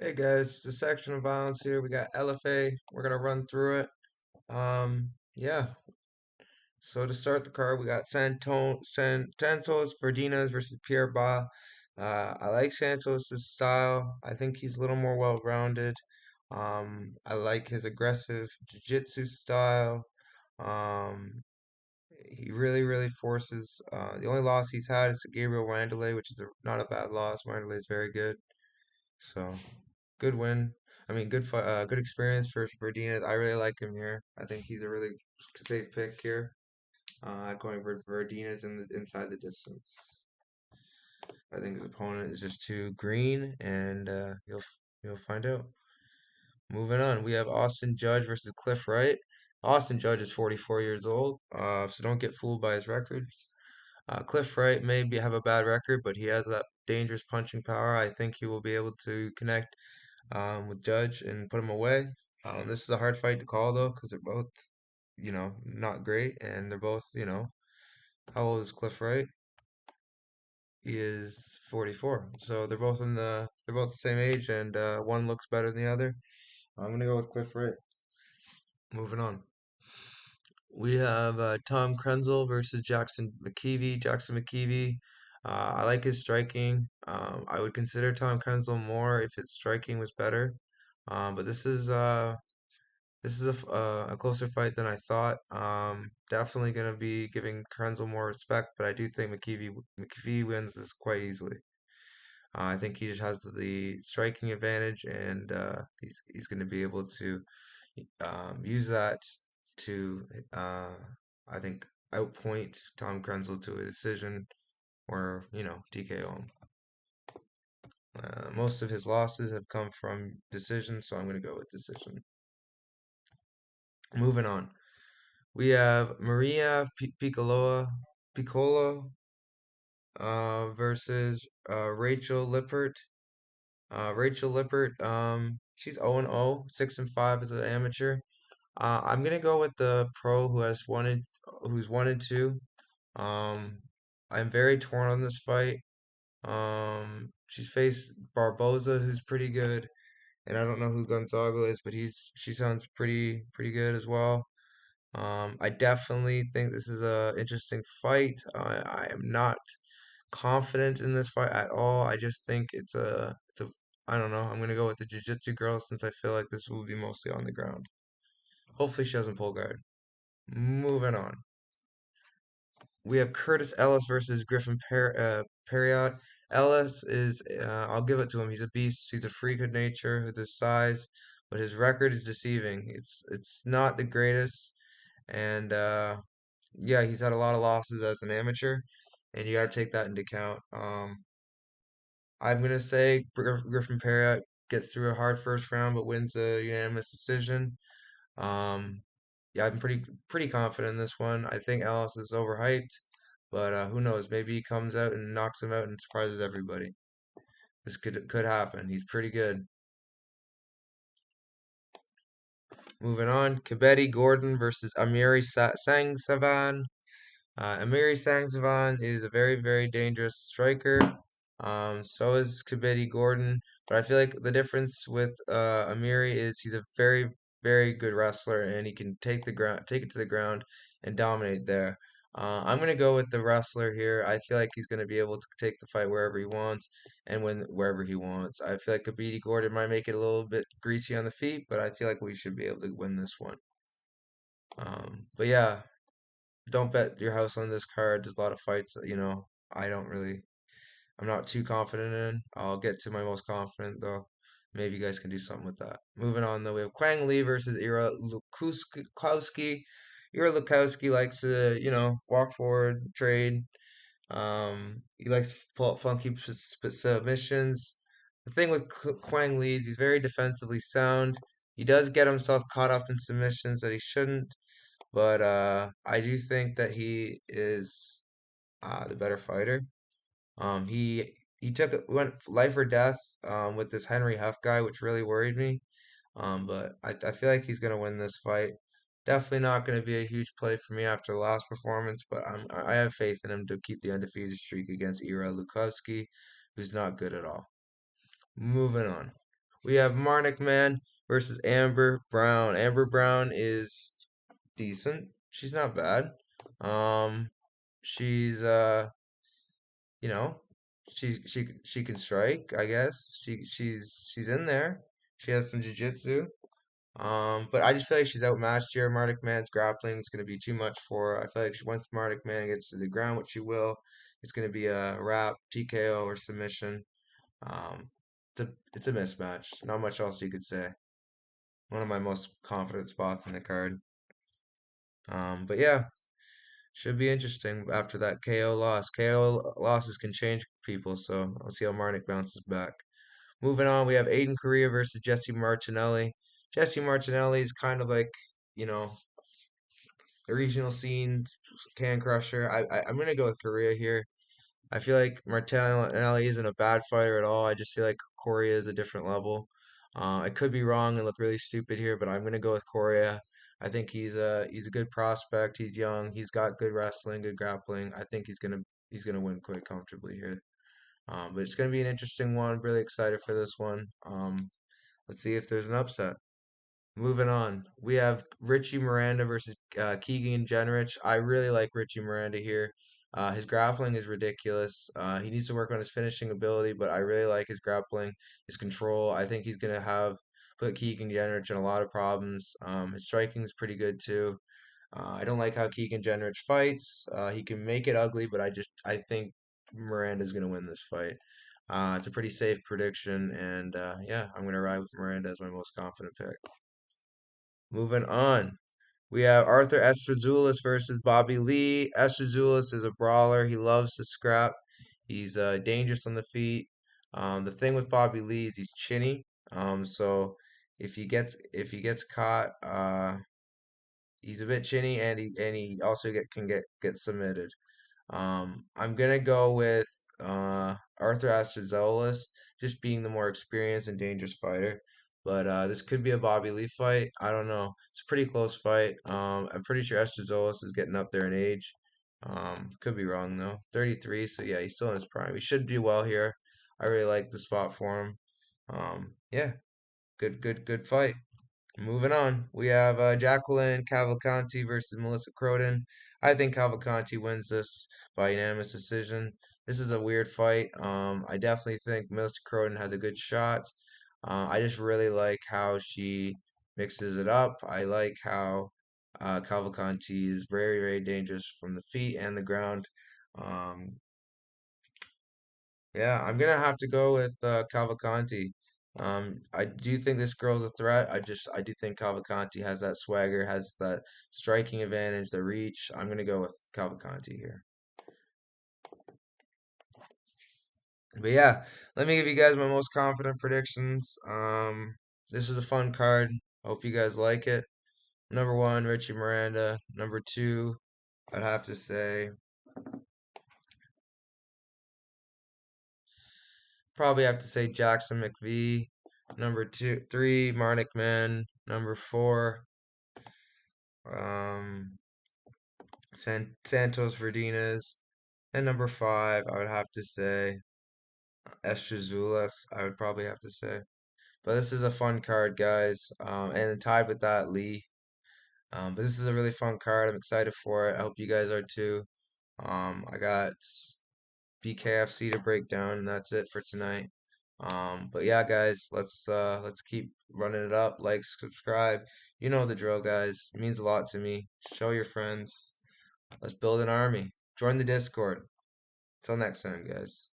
Hey guys, the section of violence here. We got LFA. We're gonna run through it. Yeah. So to start the card, we got Santos Verdinas versus Pureba. I like Santos' style. I think he's a little more well-rounded. I like his aggressive jiu-jitsu style. Um, he really forces. The only loss he's had is to Gabriel Wanderlei, which is not a bad loss. Wanderlei is very good. So good win. I mean, good experience for Verdina. I really like him here. I think he's a really safe pick here. Going for Verdina's inside the distance. I think his opponent is just too green, and you'll find out. Moving on, we have Austin Judge versus Cliff Wright. Austin Judge is 44 years old, so don't get fooled by his record. Cliff Wright have a bad record, but he has that dangerous punching power. I think he will be able to connect with Judge and put him away. This is a hard fight to call though, because they're both, not great, and they're both, how old is Cliff Wright? He is 44, so they're both the same age, and one looks better than the other. I'm gonna go with Cliff Wright. Moving on. We have Tom Krenzel versus Jackson McKee. Jackson McKee. I like his striking. I would consider Tom Krenzel more if his striking was better. But this is a closer fight than I thought. Definitely gonna be giving Krenzel more respect, but I do think McKee wins this quite easily. I think he just has the striking advantage, and he's gonna be able to use that to I think outpoint Tom Krenzel to a decision or TKO him. Most of his losses have come from decision, so I'm gonna go with decision. Moving on. We have Maria Piccolo versus Rachel Lippert. Rachel Lippert, she's 0-0, 6-5 as an amateur. I'm gonna go with the pro who's 1-2. Um, I'm very torn on this fight. She's faced Barboza, who's pretty good, and I don't know who Gonzaga is, but she sounds pretty good as well. I definitely think this is a interesting fight. I am not confident in this fight at all. I just think it's a I don't know. I'm gonna go with the jiu-jitsu girl since I feel like this will be mostly on the ground. Hopefully she doesn't pull guard. Moving on. We have Curtis Ellis versus Griffin Perriot. Ellis is, I'll give it to him. He's a beast. He's a freak of nature with his size, but his record is deceiving. It's not the greatest, and yeah, he's had a lot of losses as an amateur, and you got to take that into account. I'm gonna say Griffin Perriott gets through a hard first round, but wins a unanimous decision. Um, yeah, I'm pretty confident in this one. I think Alice is overhyped, but who knows? Maybe he comes out and knocks him out and surprises everybody. This could happen. He's pretty good. Moving on, Kibeti Gordon versus Sangsavan. Amiri Sangsavan is a very dangerous striker. So is Kibeti Gordon. But I feel like the difference with Amiri is he's a very good wrestler, and he can take it to the ground, and dominate there. I'm gonna go with the wrestler here. I feel like he's gonna be able to take the fight wherever he wants and win wherever he wants. I feel like Kibeti Gordon might make it a little bit greasy on the feet, but I feel like we should be able to win this one. But yeah, don't bet your house on this card. There's a lot of fights that, I don't really, I'm not too confident in. I'll get to my most confident though. Maybe you guys can do something with that. Moving on though, we have Quang Lee versus Ira Lukowski. Ira Lukowski likes to, walk forward, trade. He likes to pull up funky submissions. The thing with Quang Lee is he's very defensively sound. He does get himself caught up in submissions that he shouldn't, but I do think that he is the better fighter. He went life or death with this Henry Huff guy, which really worried me. But I feel like he's gonna win this fight. Definitely not gonna be a huge play for me after the last performance, but I have faith in him to keep the undefeated streak against Ira Lukowski, who's not good at all. Moving on. We have Marnik Man versus Amber Brown. Amber Brown is decent. She's not bad. Um, she's you know, she can strike, I guess. She's in there. She has some jiu-jitsu. But I just feel like she's outmatched here. Mardik Man's grappling is going to be too much for her. I feel like once Mardik Man gets to the ground, which she will, it's going to be a wrap, TKO, or submission. Um, it's a mismatch. Not much else you could say. One of my most confident spots in the card. But yeah, should be interesting after that KO loss. KO losses can change people, so I'll see how Marnik bounces back. Moving on, we have Aiden Correa versus Jesse Martinelli. Jesse Martinelli is kind of like, you know, the regional scene can crusher. I'm gonna go with Correa here. I feel like Martinelli isn't a bad fighter at all. I just feel like Correa is a different level. I could be wrong and look really stupid here, but I'm gonna go with Correa. I think he's a good prospect. He's young. He's got good wrestling, good grappling. I think he's gonna win quite comfortably here. But it's gonna be an interesting one. Really excited for this one. Let's see if there's an upset. Moving on, we have Richie Miranda versus Keegan Jenrich. I really like Richie Miranda here. His grappling is ridiculous. He needs to work on his finishing ability, but I really like his grappling, his control. I think he's gonna have put Keegan Jenrich in a lot of problems. His striking is pretty good too. I don't like how Keegan Jenrich fights. He can make it ugly, but I think Miranda's gonna win this fight. It's a pretty safe prediction, and yeah, I'm gonna ride with Miranda as my most confident pick. Moving on. We have Arthur Astrazulus versus Bobby Lee. Astrazulus is a brawler. He loves to scrap. He's dangerous on the feet. The thing with Bobby Lee is he's chinny. So if he gets caught, he's a bit chinny, and he also can get submitted. I'm gonna go with Arthur Astrazulus, just being the more experienced and dangerous fighter. But this could be a Bobby Lee fight. I don't know. It's a pretty close fight. I'm pretty sure Astrazulus is getting up there in age. Could be wrong though. 33, so yeah, he's still in his prime. He should do well here. I really like the spot for him. Yeah, good fight. Moving on, we have Jacqueline Cavalcanti versus Melissa Croden. I think Cavalcanti wins this by unanimous decision. This is a weird fight. I definitely think Melissa Croden has a good shot. I just really like how she mixes it up. I like how Cavalcanti is very, very dangerous from the feet and the ground. Um, yeah, I'm gonna have to go with Cavalcanti. I do think this girl's a threat. I do think Cavalcanti has that swagger, has that striking advantage, the reach. I'm gonna go with Cavalcanti here. But yeah, let me give you guys my most confident predictions. This is a fun card. Hope you guys like it. Number one, Richie Miranda. Number two, I'd have to say probably have to say Jackson McVee. Number two, three, Marnik Man. Number four, um, Santos Verdinez. And number five, I would have to say Astrazulus. I would probably have to say. But this is a fun card, guys. And tied with that, Lee. But this is a really fun card. I'm excited for it. I hope you guys are too. I got BKFC to break down, and that's it for tonight. But yeah, guys, let's keep running it up. Like, subscribe. You know the drill, guys. It means a lot to me. Show your friends. Let's build an army. Join the Discord. Till next time, guys.